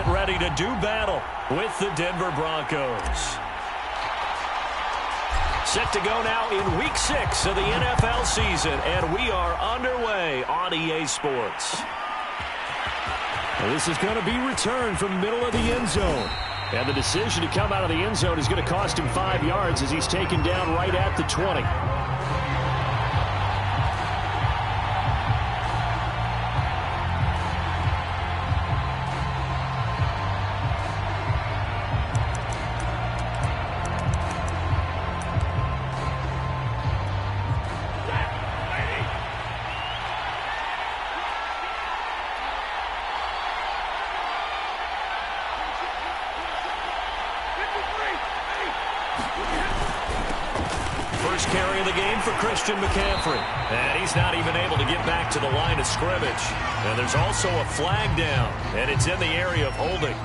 get ready to do battle with the Denver Broncos. Set to go now in Week 6 of the NFL season, and we are underway on EA Sports. This is going to be returned from middle of the end zone. And the decision to come out of the end zone is going to cost him 5 yards as he's taken down right at the 20. First carry of the game for Christian McCaffrey. And he's not even able to get back to the line of scrimmage. And there's also a flag down, and it's in the area of holding.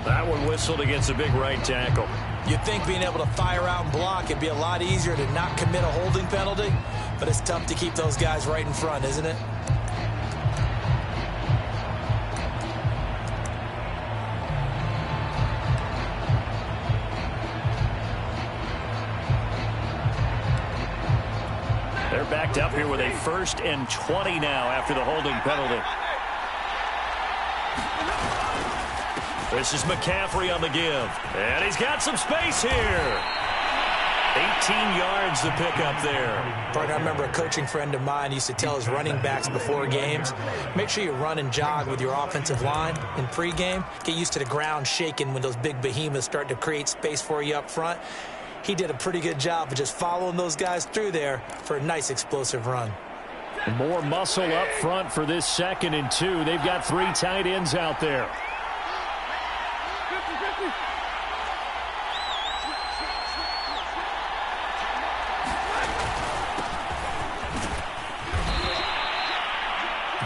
That one whistled against a big right tackle. You'd think being able to fire out and block it'd be a lot easier to not commit a holding penalty, but it's tough to keep those guys right in front, isn't it? They're backed up here with a 1st and 20 now after the holding penalty. This is McCaffrey on the give. And he's got some space here. 18 yards to pick up there. Partner, I remember a coaching friend of mine used to tell his running backs before games, make sure you run and jog with your offensive line in pregame. Get used to the ground shaking when those big behemoths start to create space for you up front. He did a pretty good job of just following those guys through there for a nice explosive run. More muscle up front for this 2nd and 2. They've got 3 tight ends out there.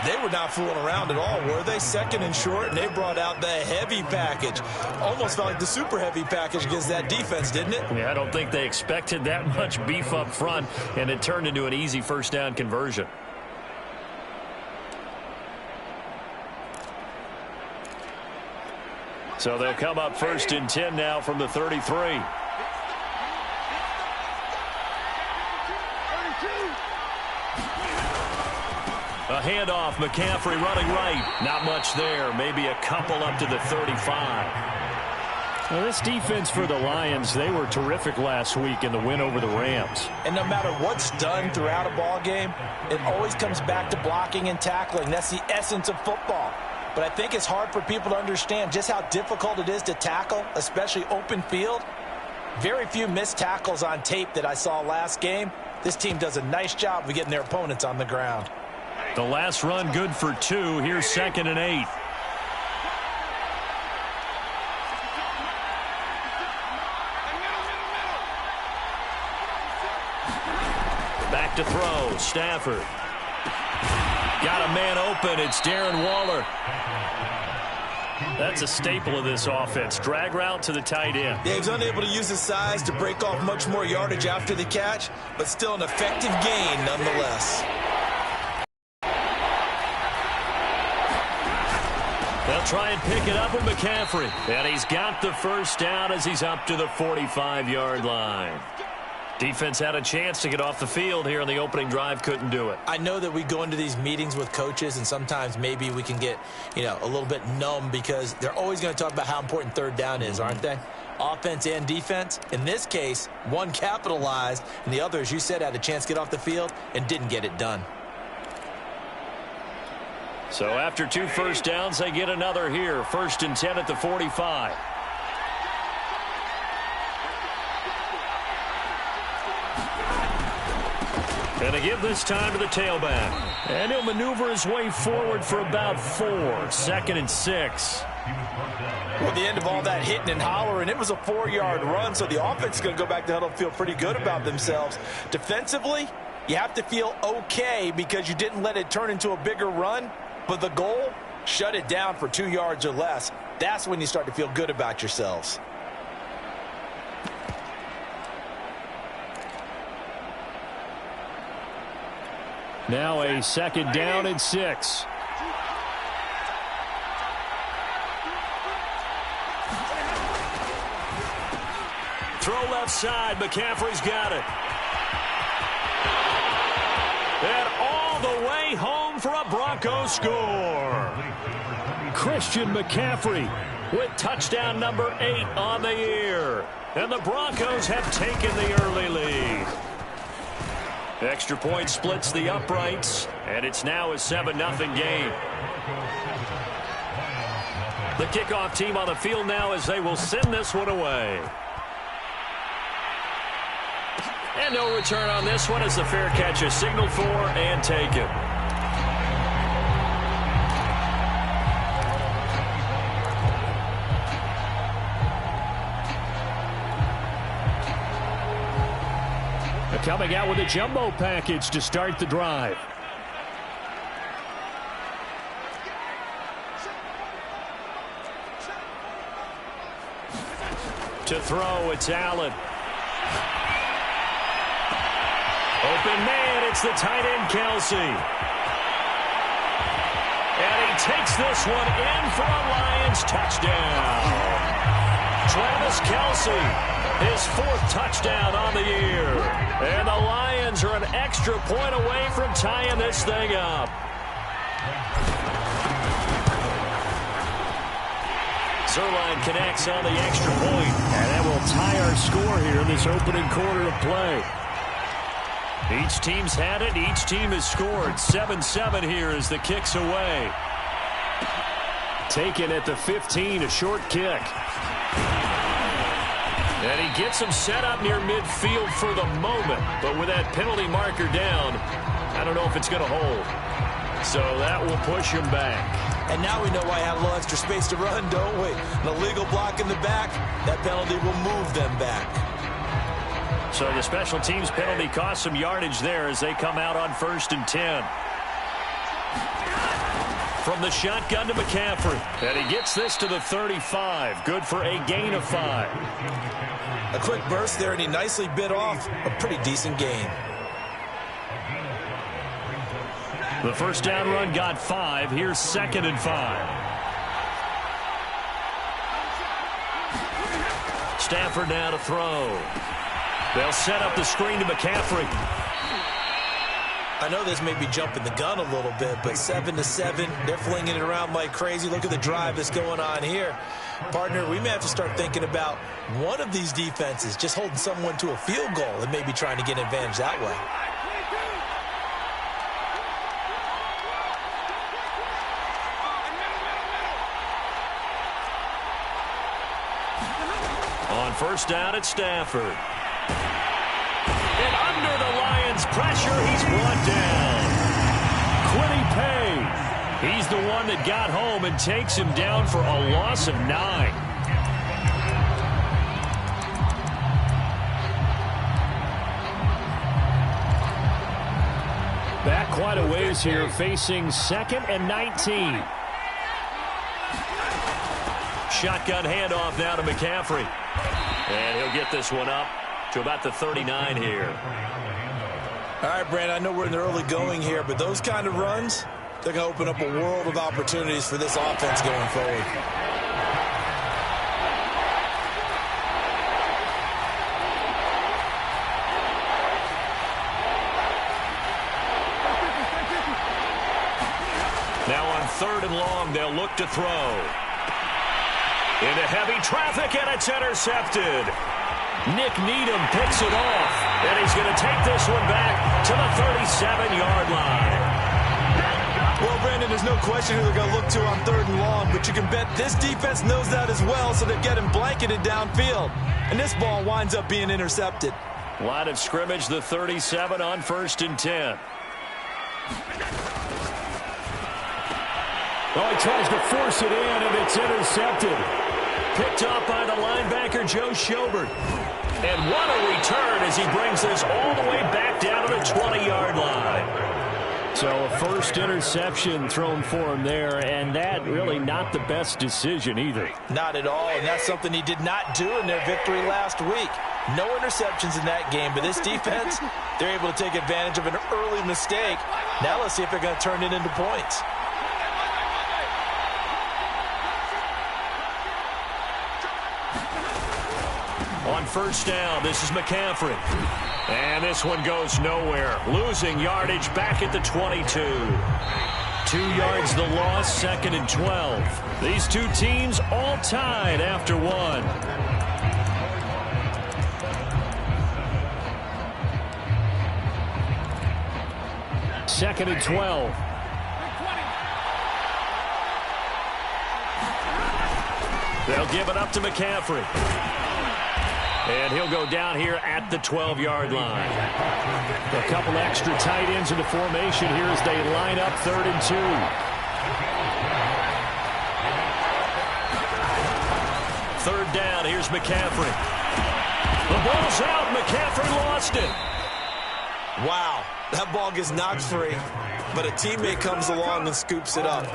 They were not fooling around at all, were they? 2nd and short, and they brought out the heavy package. Almost felt like the super heavy package against that defense, didn't it? Yeah, I don't think they expected that much beef up front, and it turned into an easy 1st down conversion. So they'll come up 1st and 10 now from the 33. A handoff, McCaffrey running right. Not much there. Maybe a couple up to the 35. Well, this defense for the Lions, they were terrific last week in the win over the Rams. And no matter what's done throughout a ball game, it always comes back to blocking and tackling. That's the essence of football. But I think it's hard for people to understand just how difficult it is to tackle, especially open field. Very few missed tackles on tape that I saw last game. This team does a nice job of getting their opponents on the ground. The last run good for 2. Here's 2nd and 8. Back to throw. Stafford. Got a man open. It's Darren Waller. That's a staple of this offense. Drag route to the tight end. Yeah, he was unable to use his size to break off much more yardage after the catch, but still an effective gain nonetheless. They'll try and pick it up with McCaffrey. And he's got the 1st down as he's up to the 45-yard line. Defense had a chance to get off the field here in the opening drive, couldn't do it. I know that we go into these meetings with coaches, and sometimes maybe we can get, a little bit numb because they're always going to talk about how important 3rd down is, aren't they? Offense and defense. In this case, one capitalized, and the other, as you said, had a chance to get off the field and didn't get it done. So after 2 1st downs, they get another here. 1st and 10 at the 45. And a give this time to the tailback. And he'll maneuver his way forward for about 4. 2nd and 6. Well, the end of all that hitting and hollering, it was a 4-yard run, so the offense is going to go back to huddle and feel pretty good about themselves. Defensively, you have to feel okay because you didn't let it turn into a bigger run. But the goal, shut it down for 2 yards or less. That's when you start to feel good about yourselves. Now a 2nd down and 6. Throw left side. McCaffrey's got it. And all the way home for a Broncos score. Christian McCaffrey with touchdown number 8 on the year. And the Broncos have taken the early lead. Extra point splits the uprights, and it's now a 7-0 game. The kickoff team on the field now as they will send this one away. And no return on this one as the fair catch is signaled for and taken. Coming out with a jumbo package to start the drive. To throw, it's Allen. Open man, it's the tight end, Kelsey. And he takes this one in for a Lions touchdown. Travis Kelsey. His 4th touchdown on the year. And the Lions are an extra point away from tying this thing up. Zerline connects on the extra point. And that will tie our score here in this opening quarter of play. Each team's had it. Each team has scored. 7-7 here as the kick's away. Taken at the 15, a short kick. And he gets him set up near midfield for the moment. But with that penalty marker down, I don't know if it's going to hold. So that will push him back. And now we know why I had a little extra space to run, don't we? An illegal block in the back, that penalty will move them back. So the special teams penalty cost some yardage there as they come out on 1st and 10. From the shotgun to McCaffrey. And he gets this to the 35. Good for a gain of 5. A quick burst there, and he nicely bit off a pretty decent gain. The 1st down run got 5. Here's 2nd and 5. Stafford now to throw. They'll set up the screen to McCaffrey. I know this may be jumping the gun a little bit, but 7-7, they're flinging it around like crazy. Look at the drive that's going on here. Partner, we may have to start thinking about one of these defenses just holding someone to a field goal and maybe trying to get an advantage that way. On 1st down, it's Stafford. And under the Lions' pressure, he's brought down. Quiddy Pay. He's the one that got home and takes him down for a loss of 9. Back quite a ways here, facing 2nd and 19. Shotgun handoff now to McCaffrey. And he'll get this one up to about the 39 here. All right, Brandon, I know we're in the early going here, but those kind of runs, they're going to open up a world of opportunities for this offense going forward. Now on 3rd and long, they'll look to throw. Into heavy traffic, and it's intercepted. Nick Needham picks it off, and he's going to take this one back to the 37-yard line. Well, Brandon, there's no question who they're going to look to on 3rd and long, but you can bet this defense knows that as well, so they're getting blanketed downfield. And this ball winds up being intercepted. Line of scrimmage, the 37 on 1st and 10. Oh, he tries to force it in, and it's intercepted. Picked up by the linebacker, Joe Schobert. And what a return as he brings this all the way back down to the 20-yard line. So a first interception thrown for him there, and that really not the best decision either. Not at all, and that's something he did not do in their victory last week. No interceptions in that game, but this defense, they're able to take advantage of an early mistake. Now let's see if they're going to turn it into points. On first down, this is McCaffrey. And this one goes nowhere. Losing yardage back at the 22. 2 yards the loss, 2nd and 12. These two teams all tied after one. Second and 12. They'll give it up to McCaffrey. And he'll go down here at the 12-yard line. A couple extra tight ends in the formation here as they line up 3rd and 2. Third down, here's McCaffrey. The ball's out, McCaffrey lost it. Wow, that ball gets knocked free, but a teammate comes along and scoops it up.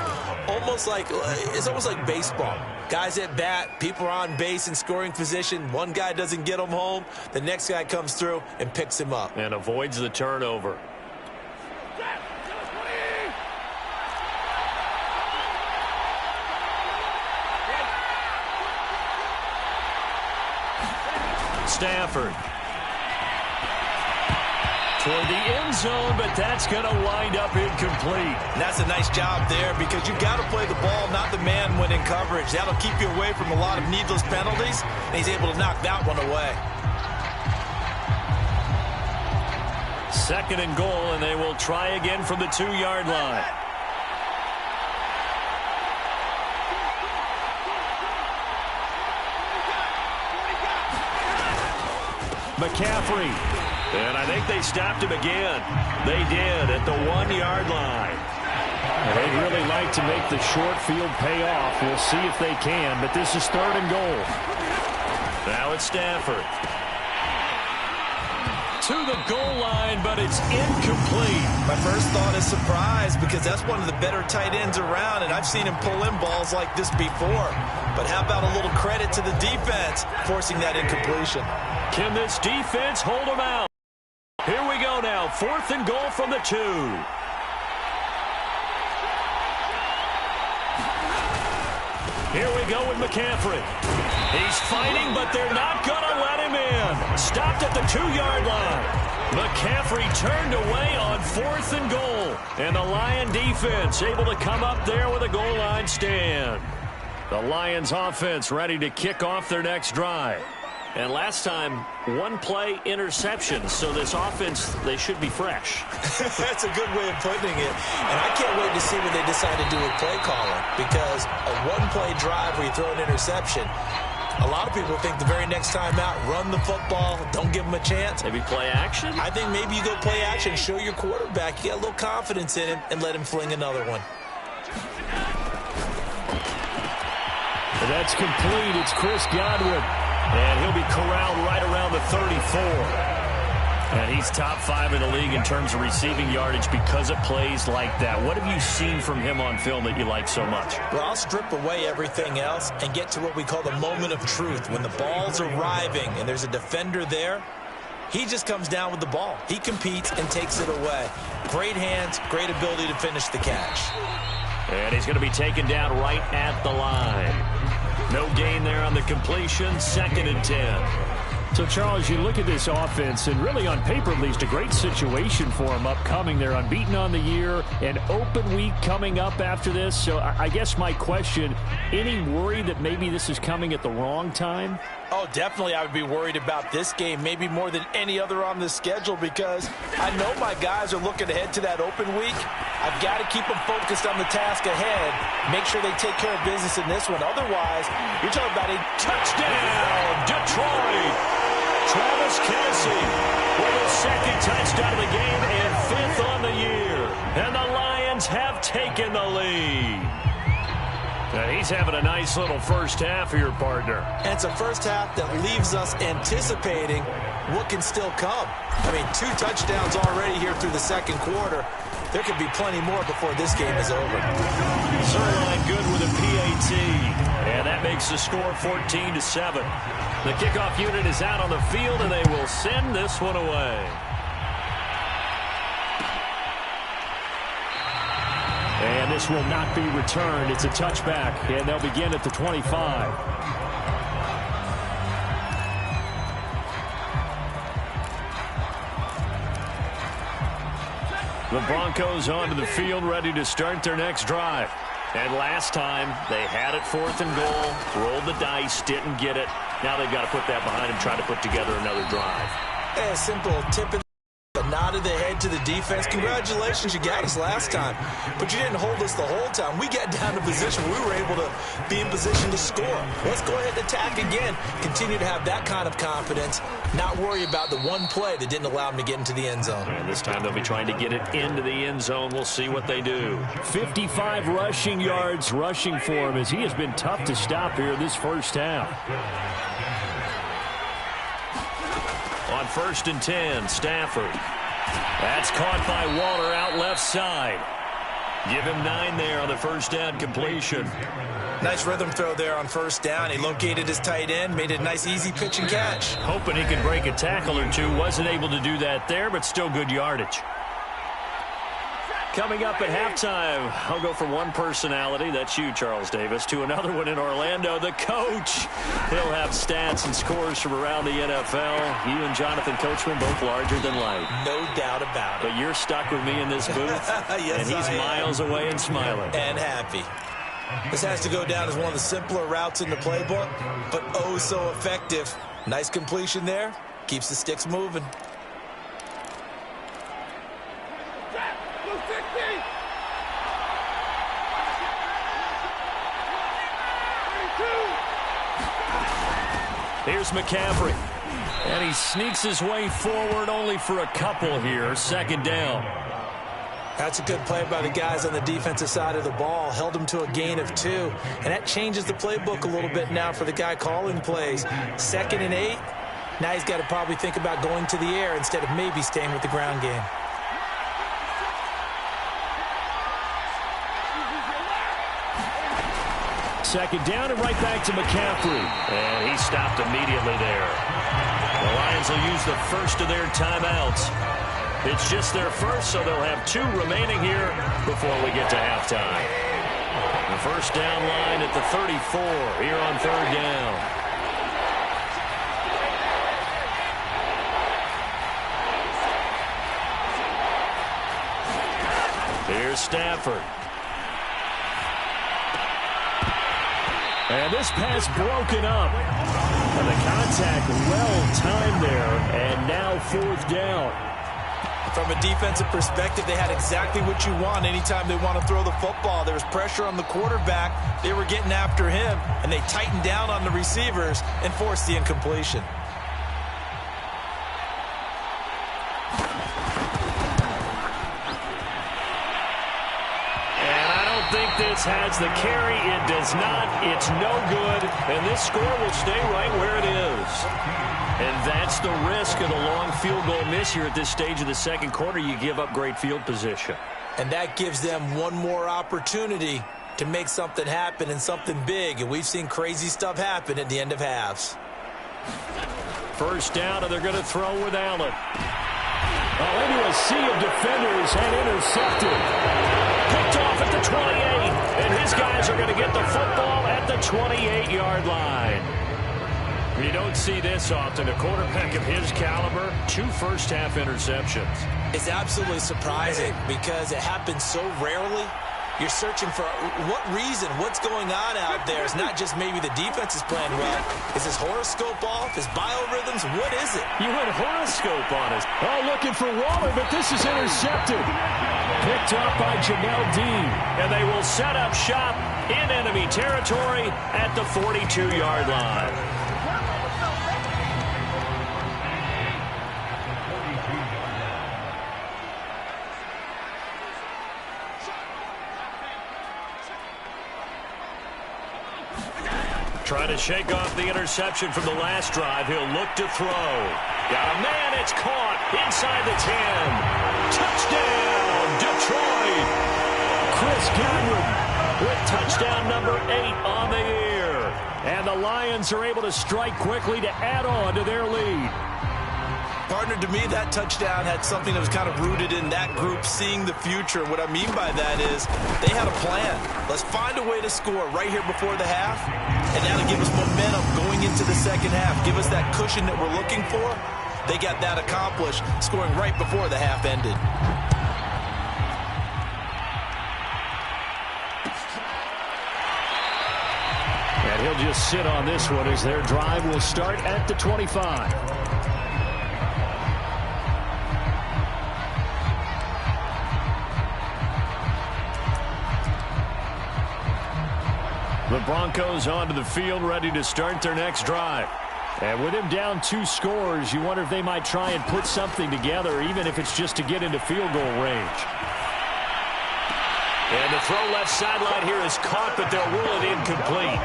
It's almost like baseball. Guys at bat, people are on base in scoring position. One guy doesn't get him home. The next guy comes through and picks him up. And avoids the turnover. Stafford. Toward the end zone, but that's going to wind up incomplete. And that's a nice job there because you've got to play the ball, not the man when in coverage. That'll keep you away from a lot of needless penalties, and he's able to knock that one away. 2nd and goal, and they will try again from the 2-yard line. McCaffrey. And I think they stopped him again. They did at the 1-yard line. They'd really like to make the short field pay off. We'll see if they can, but this is 3rd and goal. Now it's Stafford. To the goal line, but it's incomplete. My first thought is surprise because that's one of the better tight ends around, and I've seen him pull in balls like this before. But how about a little credit to the defense forcing that incompletion? Can this defense hold them out? Here we go now, 4th and goal from the 2. Here we go with McCaffrey. He's fighting, but they're not going to let him in. Stopped at the 2-yard line. McCaffrey turned away on 4th and goal. And the Lion defense able to come up there with a goal line stand. The Lions offense ready to kick off their next drive. And last time, 1-play interception. So this offense, they should be fresh. That's a good way of putting it. And I can't wait to see what they decide to do with play calling. Because a 1-play drive where you throw an interception, a lot of people think the very next time out, run the football, don't give them a chance. Maybe play action? I think maybe you go play action, show your quarterback, you got a little confidence in him, and let him fling another one. And that's complete. It's Chris Godwin. And he'll be corralled right around the 34. And he's top 5 in the league in terms of receiving yardage because of plays like that. What have you seen from him on film that you like so much? Well, I'll strip away everything else and get to what we call the moment of truth. When the ball's arriving and there's a defender there, he just comes down with the ball. He competes and takes it away. Great hands, great ability to finish the catch. And he's going to be taken down right at the line. No gain there on the completion, 2nd and 10. So, Charles, you look at this offense, and really on paper at least, a great situation for them upcoming. They're unbeaten on the year, an open week coming up after this. So I guess my question, any worry that maybe this is coming at the wrong time? Oh, definitely I would be worried about this game, maybe more than any other on the schedule, because I know my guys are looking ahead to that open week. I've got to keep them focused on the task ahead, make sure they take care of business in this one. Otherwise, you're talking about a touchdown, Detroit. Travis Kelce with his 2nd touchdown of the game and 5th on the year. And the Lions have taken the lead. And he's having a nice little first half here, partner. And it's a first half that leaves us anticipating what can still come. I mean, 2 touchdowns already here through the 2nd quarter. There could be plenty more before this game is over. Zerline good with a PAT. And that makes the score 14-7. The kickoff unit is out on the field, and they will send this one away. And this will not be returned. It's a touchback, and they'll begin at the 25. The Broncos onto the field, ready to start their next drive. And last time, they had it 4th and goal, rolled the dice, didn't get it. Now they've got to put that behind them, try to put together another drive. A simple tip in a nod of the head to the defense. Congratulations, you got us last time, but you didn't hold us the whole time. We got down to position. We were able to be in position to score. Let's go ahead and attack again. Continue to have that kind of confidence, not worry about the one play that didn't allow them to get into the end zone. And this time they'll be trying to get it into the end zone. We'll see what they do. 55 rushing yards rushing for him as he has been tough to stop here this first half. On 1st and 10, Stafford. That's caught by Waller out left side. Give him 9 there on the first down completion. Nice rhythm throw there on first down. He located his tight end, made it a nice easy pitch and catch. Hoping he could break a tackle or two. Wasn't able to do that there, but still good yardage. Coming up at halftime, I'll go from one personality, that's you, Charles Davis, to another one in Orlando, the coach. He'll have stats and scores from around the NFL. You and Jonathan Coachman both larger than life. No doubt about it. But you're stuck with me in this booth, yes, and he's miles away and smiling. And happy. This has to go down as one of the simpler routes in the playbook, but oh so effective. Nice completion there. Keeps the sticks moving. Here's McCaffrey. And he sneaks his way forward only for a couple here. 2nd down. That's a good play by the guys on the defensive side of the ball. Held him to a gain of 2. And that changes the playbook a little bit now for the guy calling plays. 2nd and 8. Now he's got to probably think about going to the air instead of maybe staying with the ground game. Second down and right back to McCaffrey. And he stopped immediately there. The Lions will use the first of their timeouts. It's just their first, so they'll have 2 remaining here before we get to halftime. The first down line at the 34 here on 3rd down. Here's Stafford. And this pass broken up. And the contact well-timed there. And now 4th down. From a defensive perspective, they had exactly what you want anytime they want to throw the football. There was pressure on the quarterback. They were getting after him, and they tightened down on the receivers and forced the incompletion. This has the carry. It does not. It's no good. And this score will stay right where it is. And that's the risk of the long field goal miss here at this stage of the second quarter. You give up great field position. And that gives them one more opportunity to make something happen and something big. And we've seen crazy stuff happen at the end of halves. First down, and they're going to throw with Allen. Into a sea of defenders and intercepted. Picked off at the 28, and his guys are going to get the football at the 28-yard line. You don't see this often. A quarterback of his caliber, 2 first-half interceptions. It's absolutely surprising because it happens so rarely. You're searching for what reason, what's going on out there. It's not just maybe the defense is playing well. Is his horoscope off? His biorhythms? What is it? You went horoscope on us. Oh, looking for Waller, but this is intercepted. Picked up by Jamel Dean. And they will set up shop in enemy territory at the 42-yard line. Trying to shake off the interception from the last drive. He'll look to throw. Got a man. It's caught inside the 10. Touchdown, Detroit. Chris Godwin with touchdown number 8 on the year. And the Lions are able to strike quickly to add on to their lead. Partner, to me, that touchdown had something that was kind of rooted in that group seeing the future. What I mean by that is they had a plan. Let's find a way to score right here before the half, and that'll give us momentum going into the second half. Give us that cushion that we're looking for. They got that accomplished, scoring right before the half ended. And he'll just sit on this one as their drive will start at the 25. The Broncos onto the field, ready to start their next drive. And with him down 2 scores, you wonder if they might try and put something together, even if it's just to get into field goal range. And the throw left sideline here is caught, but they'll rule it incomplete.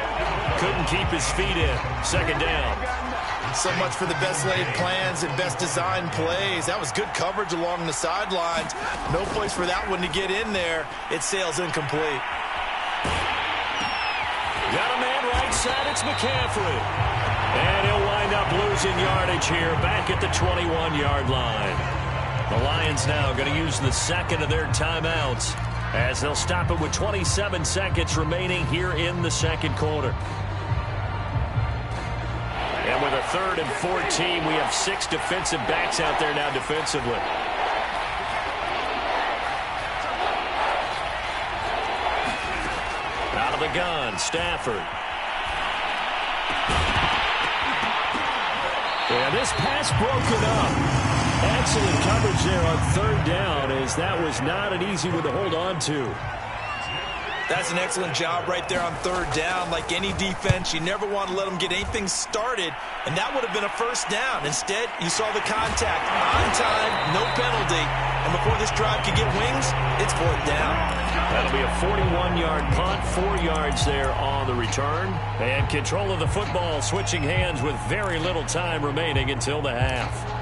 Couldn't keep his feet in. Second down. So much for the best laid plans and best designed plays. That was good coverage along the sidelines. No place for that one to get in there. It sails incomplete. Got a man right side. It's McCaffrey. And he'll wind up losing yardage here back at the 21-yard line. The Lions now going to use the second of their timeouts as they'll stop it with 27 seconds remaining here in the second quarter. And with a 3rd and 14, we have 6 defensive backs out there now defensively. Out of the gun, Stafford. And this pass broken up. Excellent coverage there on 3rd down, as that was not an easy one to hold on to. That's an excellent job right there on 3rd down. Like any defense, you never want to let them get anything started, and that would have been a 1st down. Instead, you saw the contact on time, no penalty, and before this drive could get wings, it's 4th down. That'll be a 41-yard punt, 4 yards there on the return, and control of the football switching hands with very little time remaining until the half.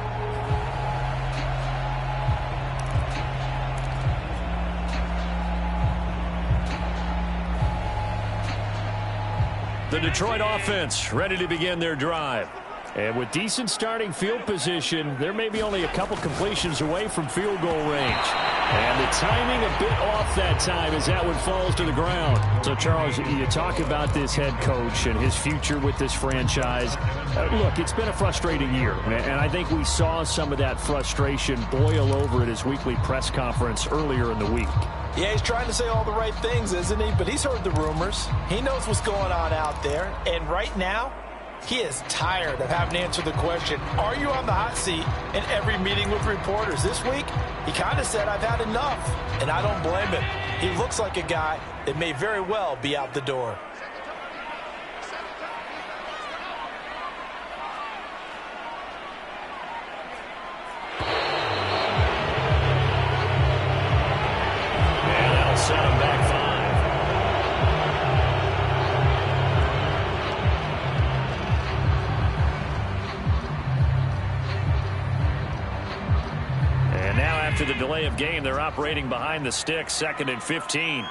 The Detroit offense ready to begin their drive. And with decent starting field position, there may be only a couple completions away from field goal range. And the timing a bit off that time as that one falls to the ground. So, Charles, you talk about this head coach and his future with this franchise. Look, it's been a frustrating year, and I think we saw some of that frustration boil over at his weekly press conference earlier in the week. Yeah, he's trying to say all the right things, isn't he? But he's heard the rumors. He knows what's going on out there. And right now, he is tired of having to answer the question, are you on the hot seat in every meeting with reporters? This week, he kind of said, I've had enough. And I don't blame him. He looks like a guy that may very well be out the door. Set him back 5. And now after the delay of game, they're operating behind the sticks, 2nd and 15.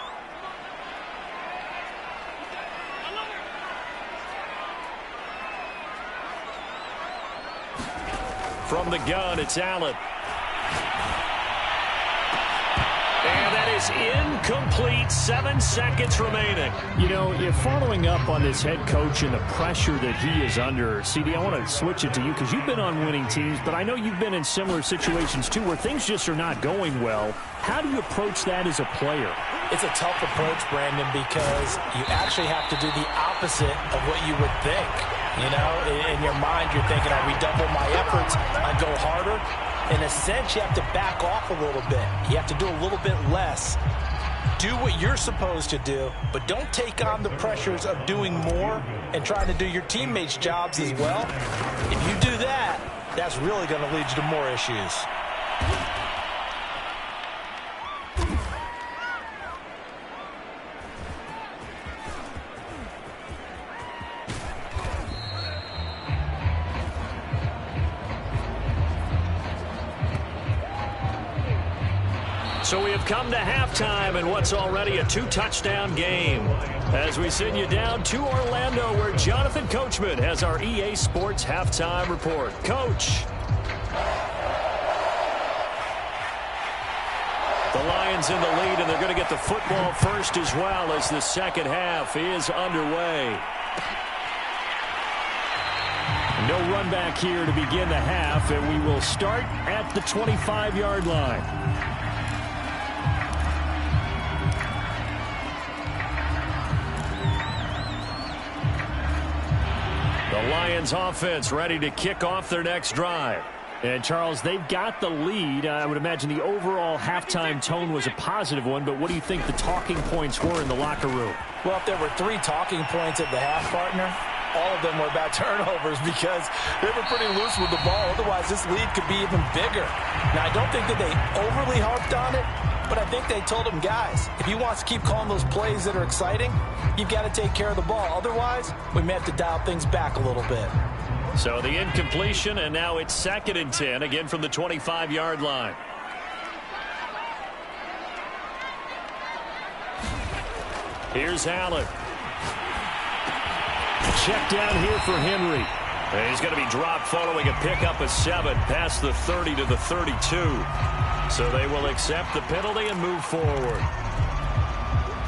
From the gun, it's Allen. And that is incomplete. 7 seconds remaining. You know, you're following up on this head coach and the pressure that he is under. CD, I want to switch it to you because you've been on winning teams, but I know you've been in similar situations too where things just are not going well. How do you approach that as a player? It's a tough approach, Brandon, because you actually have to do the opposite of what you would think. You know, in your mind, you're thinking, I redouble my efforts, I go harder. In a sense, you have to back off a little bit. You have to do a little bit less. Do what you're supposed to do, but don't take on the pressures of doing more and trying to do your teammates' jobs as well. If you do that, that's really going to lead you to more issues. So we have come to halftime in what's already a 2-touchdown game. As we send you down to Orlando, where Jonathan Coachman has our EA Sports halftime report. Coach. The Lions in the lead, and they're going to get the football first as well as the second half is underway. No run back here to begin the half, and we will start at the 25-yard line. The Lions offense ready to kick off their next drive. And, Charles, they've got the lead. I would imagine the overall halftime tone was a positive one, but what do you think the talking points were in the locker room? Well, if there were 3 talking points at the half, partner, all of them were about turnovers because they were pretty loose with the ball. Otherwise, this lead could be even bigger. Now, I don't think that they overly harped on it, but I think they told them, guys, if you want to keep calling those plays that are exciting, you've got to take care of the ball. Otherwise, we may have to dial things back a little bit. So the incompletion, and now it's 2nd and 10, again from the 25-yard line. Here's Allen. Check down here for Henry. And he's going to be dropped following a pickup of 7 past the 30 to the 32. So they will accept the penalty and move forward.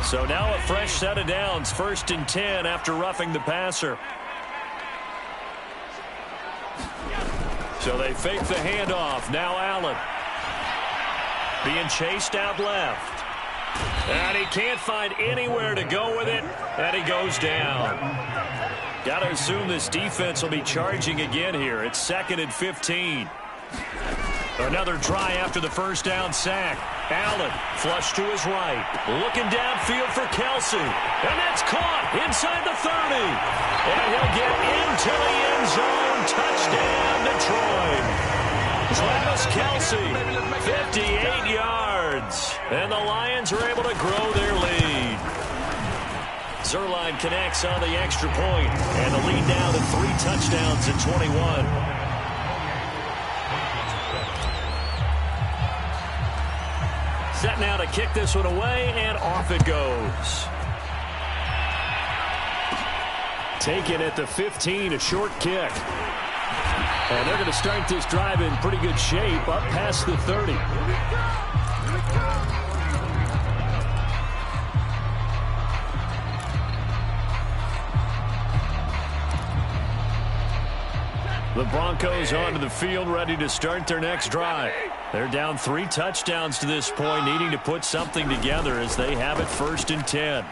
So now a fresh set of downs, 1st and 10 after roughing the passer. So they fake the handoff. Now Allen. Being chased out left. And he can't find anywhere to go with it. And he goes down. Got to assume this defense will be charging again here. It's 2nd and 15. Another try after the first down sack. Allen flush to his right. Looking downfield for Kelsey. And that's caught inside the 30. And he'll get into the end zone. Touchdown, Detroit. Travis Kelsey, 58 yards. And the Lions are able to grow their lead. Zerline connects on the extra point. And the lead now to 3 touchdowns at 21. Set now to kick this one away, and off it goes. Taken at the 15, a short kick. And they're going to start this drive in pretty good shape, up past the 30. The Broncos onto the field, ready to start their next drive. They're down 3 touchdowns to this point, needing to put something together as they have it 1st and 10.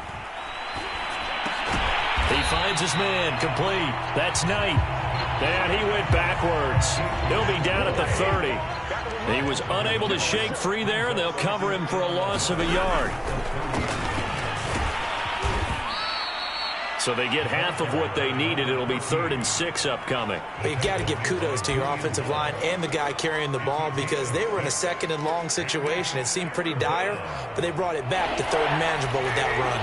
He finds his man, complete. That's Knight. And he went backwards. He'll be down at the 30. He was unable to shake free there, and they'll cover him for a loss of a yard. So they get half of what they needed. It'll be 3rd and 6 upcoming. You got to give kudos to your offensive line and the guy carrying the ball because they were in a 2nd and long situation. It seemed pretty dire, but they brought it back to 3rd and manageable with that run.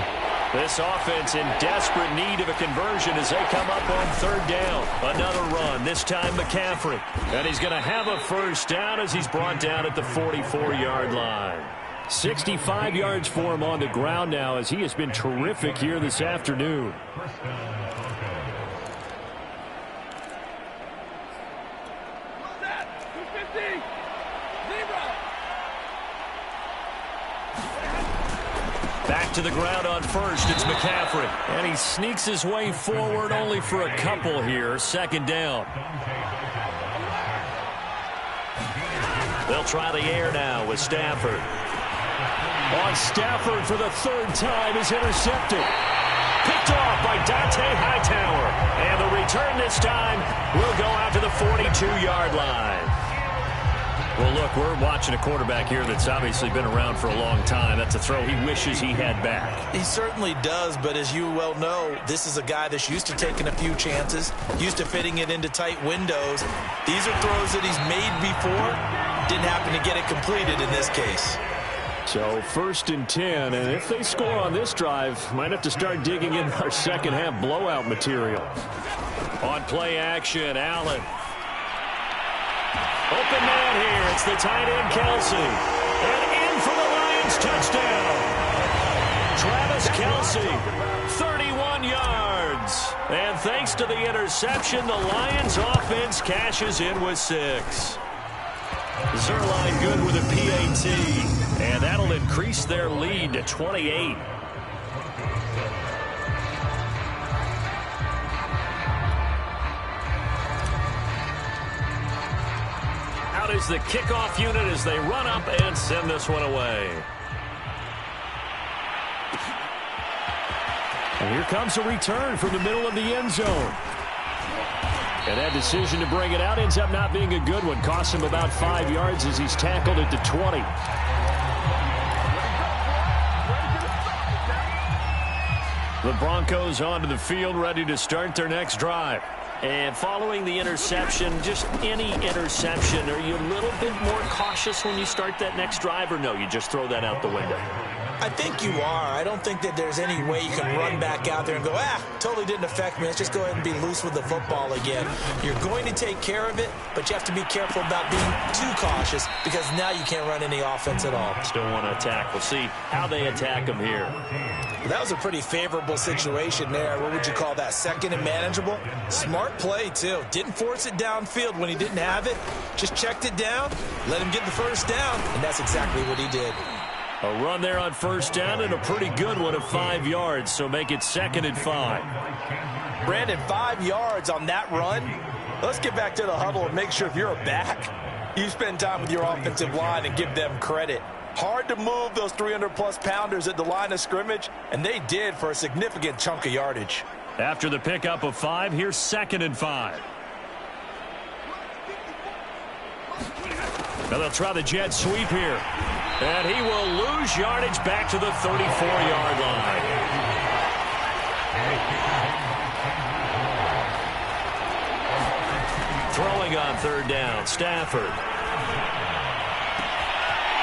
This offense in desperate need of a conversion as they come up on 3rd down. Another run, this time McCaffrey. And he's going to have a first down as he's brought down at the 44-yard line. 65 yards for him on the ground now as he has been terrific here this afternoon. Back to the ground on 1st, it's McCaffrey. And he sneaks his way forward only for a couple here, 2nd down. They'll try the air now with Stafford. On Stafford for the 3rd time is intercepted. Picked off by Dante Hightower. And the return this time will go out to the 42-yard line. Well, look, we're watching a quarterback here that's obviously been around for a long time. That's a throw he wishes he had back. He certainly does, but as you well know, this is a guy that's used to taking a few chances, used to fitting it into tight windows. These are throws that he's made before. Didn't happen to get it completed in this case. So 1st and 10, and if they score on this drive, might have to start digging in our second half blowout material. On play action, Allen. Open man here. It's the tight end, Kelsey. And in for the Lions touchdown. Travis Kelsey, 31 yards. And thanks to the interception, the Lions offense cashes in with 6. Zerline good with a PAT. And that'll increase their lead to 28. Out is the kickoff unit as they run up and send this one away. And here comes a return from the middle of the end zone. And that decision to bring it out ends up not being a good one. Costs him about 5 yards as he's tackled at the 20. The Broncos onto the field, ready to start their next drive. And following the interception, just any interception, are you a little bit more cautious when you start that next drive, or no, you just throw that out the window? I think you are. I don't think that there's any way you can run back out there and go, totally didn't affect me. Let's just go ahead and be loose with the football again. You're going to take care of it, but you have to be careful about being too cautious because now you can't run any offense at all. Still want to attack. We'll see how they attack them here. That was a pretty favorable situation there. What would you call that? Second and manageable? Smart play, too. Didn't force it downfield when he didn't have it. Just checked it down, let him get the first down, and that's exactly what he did. A run there on first down and a pretty good one of 5 yards, so make it 2nd and 5. Brandon, 5 yards on that run. Let's get back to the huddle and make sure if you're a back, you spend time with your offensive line and give them credit. Hard to move those 300-plus pounders at the line of scrimmage, and they did for a significant chunk of yardage. After the pickup of 5, here's 2nd and 5. Now they'll try the jet sweep here. And he will lose yardage back to the 34-yard line. Throwing on 3rd down, Stafford.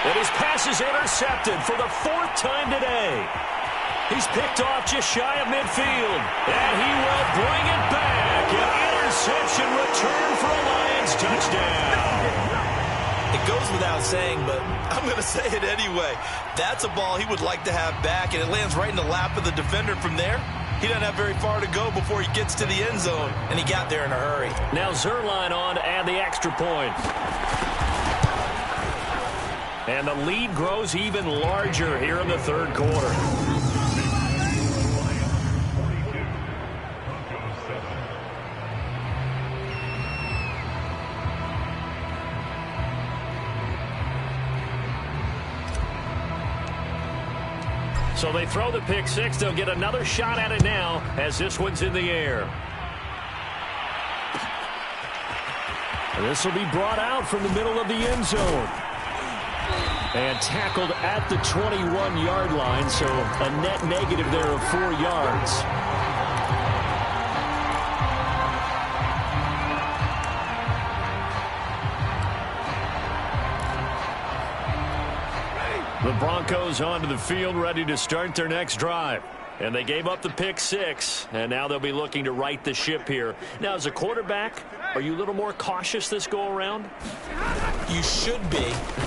And his pass is intercepted for the 4th time today. He's picked off just shy of midfield. And he will bring it back. An interception return for a Lions touchdown. It goes without saying, but I'm going to say it anyway. That's a ball he would like to have back, and it lands right in the lap of the defender from there. He doesn't have very far to go before he gets to the end zone, and he got there in a hurry. Now Zerline on to add the extra point. And the lead grows even larger here in the 3rd quarter. So they throw the pick 6. They'll get another shot at it now as this one's in the air. This will be brought out from the middle of the end zone. And tackled at the 21-yard line, so a net negative there of 4 yards. The Broncos onto the field, ready to start their next drive. And they gave up the pick 6, and now they'll be looking to right the ship here. Now, as a quarterback, are you a little more cautious this go-around? You should be,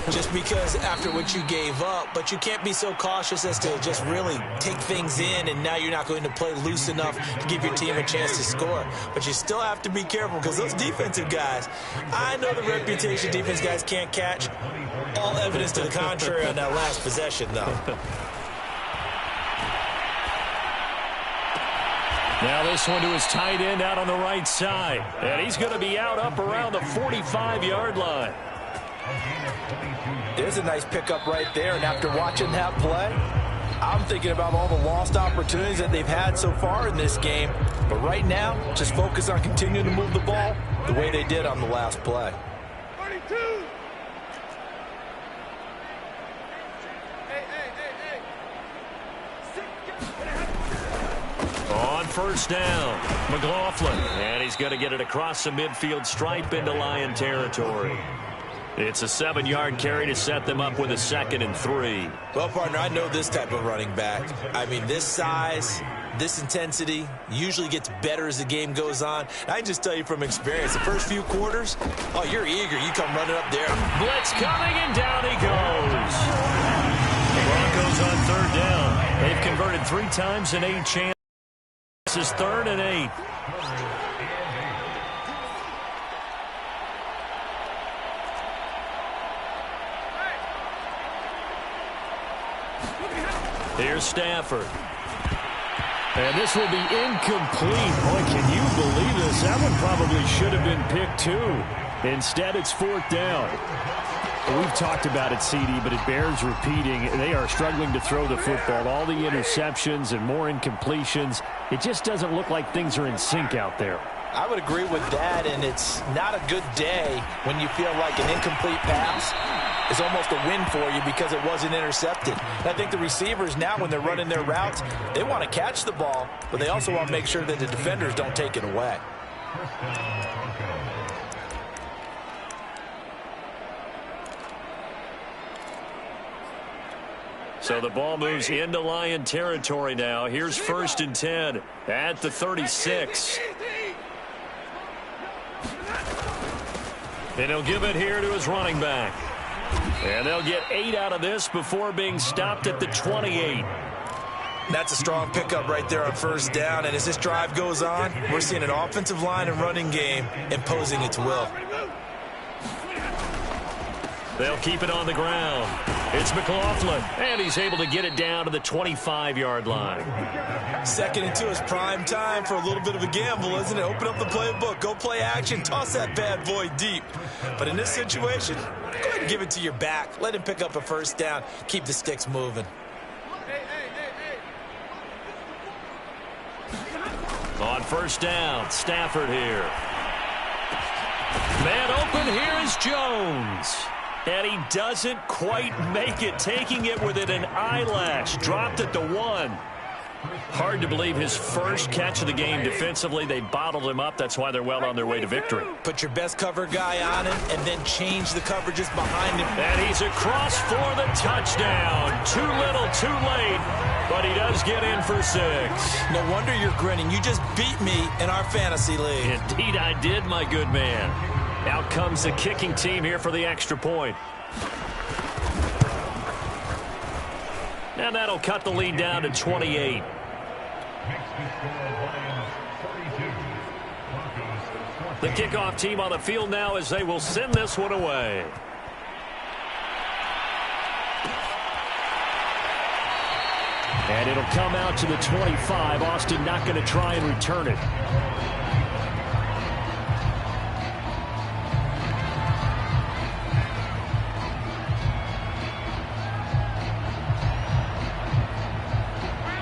just because after what you gave up, but you can't be so cautious as to just really take things in, and now you're not going to play loose enough to give your team a chance to score. But you still have to be careful, because those defensive guys, I know the reputation defense guys can't catch. All evidence to the contrary on that last possession, though. Now this one to his tight end out on the right side. And he's going to be out up around the 45-yard line. There's a nice pickup right there, and after watching that play, I'm thinking about all the lost opportunities that they've had so far in this game. But right now, just focus on continuing to move the ball the way they did on the last play. 32. On first down, McLaughlin. And he's going to get it across the midfield stripe into Lion territory. It's a 7-yard carry to set them up with a 2nd and 3. Well, partner, I know this type of running back. I mean, this size, this intensity usually gets better as the game goes on. I can just tell you from experience, the first few quarters, oh, you're eager. You come running up there. Blitz coming, and down he goes. The Broncos on 3rd down. They've converted 3 times in 8 chances. This is 3rd and 8. Here's Stafford. And this will be incomplete. Boy, can you believe this? That one probably should have been picked too. Instead, it's 4th down. We've talked about it, CD, but it bears repeating. They are struggling to throw the football. All the interceptions and more incompletions. It just doesn't look like things are in sync out there. I would agree with that, and it's not a good day when you feel like an incomplete pass is almost a win for you because it wasn't intercepted. And I think the receivers now, when they're running their routes, they want to catch the ball, but they also want to make sure that the defenders don't take it away. So the ball moves into Lion territory now. Here's 1st and 10 at the 36. And he'll give it here to his running back. And they'll get 8 out of this before being stopped at the 28. That's a strong pickup right there on 1st down. And as this drive goes on, we're seeing an offensive line and running game imposing its will. They'll keep it on the ground. It's McLaughlin, and he's able to get it down to the 25-yard line. 2nd and 2 is prime time for a little bit of a gamble, isn't it? Open up the playbook, go play action, toss that bad boy deep. But in this situation, go ahead and give it to your back. Let him pick up a 1st down, keep the sticks moving. On 1st down, Stafford here. Man open, here is Jones. And he doesn't quite make it, taking it within an eyelash. Dropped at the 1. Hard to believe his first catch of the game defensively. They bottled him up. That's why they're well on their way to victory. Put your best cover guy on him and then change the coverages behind him. And he's across for the touchdown. Too little, too late. But he does get in for 6. No wonder you're grinning. You just beat me in our fantasy league. Indeed I did, my good man. Out comes the kicking team here for the extra point. And that'll cut the lead down to 28. The kickoff team on the field now as they will send this one away. And it'll come out to the 25. Austin not going to try and return it.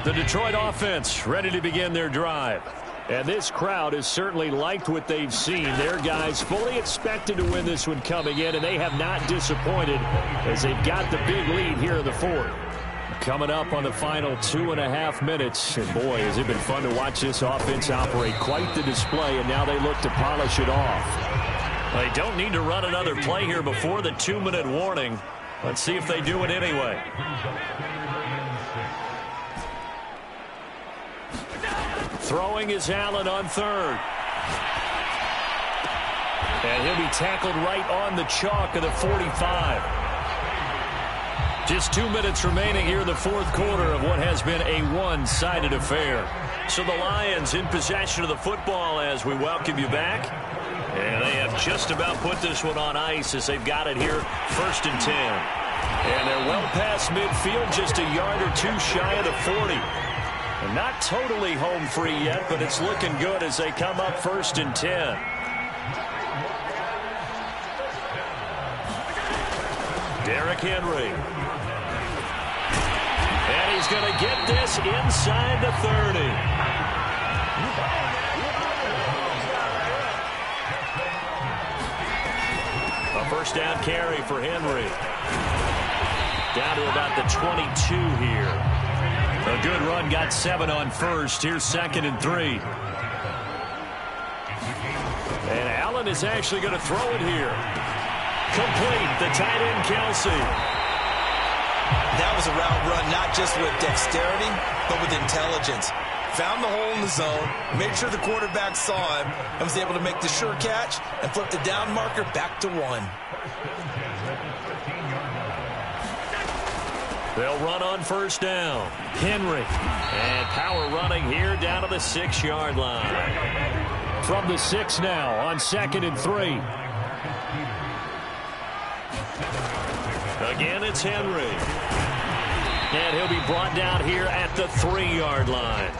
The Detroit offense ready to begin their drive. And this crowd has certainly liked what they've seen. Their guys fully expected to win this one coming in, and they have not disappointed as they've got the big lead here in the 4th. Coming up on the final 2.5 minutes. And boy, has it been fun to watch this offense operate. Quite the display, and now they look to polish it off. They don't need to run another play here before the 2-minute warning. Let's see if they do it anyway. Throwing is Allen on 3rd. And he'll be tackled right on the chalk of the 45. Just 2 minutes remaining here in the 4th quarter of what has been a one-sided affair. So the Lions in possession of the football as we welcome you back. And they have just about put this one on ice as they've got it here, 1st and 10. And they're well past midfield, just a yard or two shy of the 40. And not totally home free yet, but it's looking good as they come up 1st and 10. Derrick Henry. And he's going to get this inside the 30. A 1st down carry for Henry. Down to about the 22 here. A good run, got 7 on 1st. Here's 2nd and 3. And Allen is actually going to throw it here. Complete, the tight end, Kelsey. That was a route run, not just with dexterity, but with intelligence. Found the hole in the zone, made sure the quarterback saw him, and was able to make the sure catch and flip the down marker back to 1. They'll run on 1st down. Henry. And power running here down to the 6-yard line. From the 6 now on 2nd and 3. Again, it's Henry. And he'll be brought down here at the 3-yard line.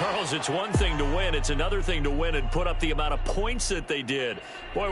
Charles, it's one thing to win. It's another thing to win and put up the amount of points that they did. Boy,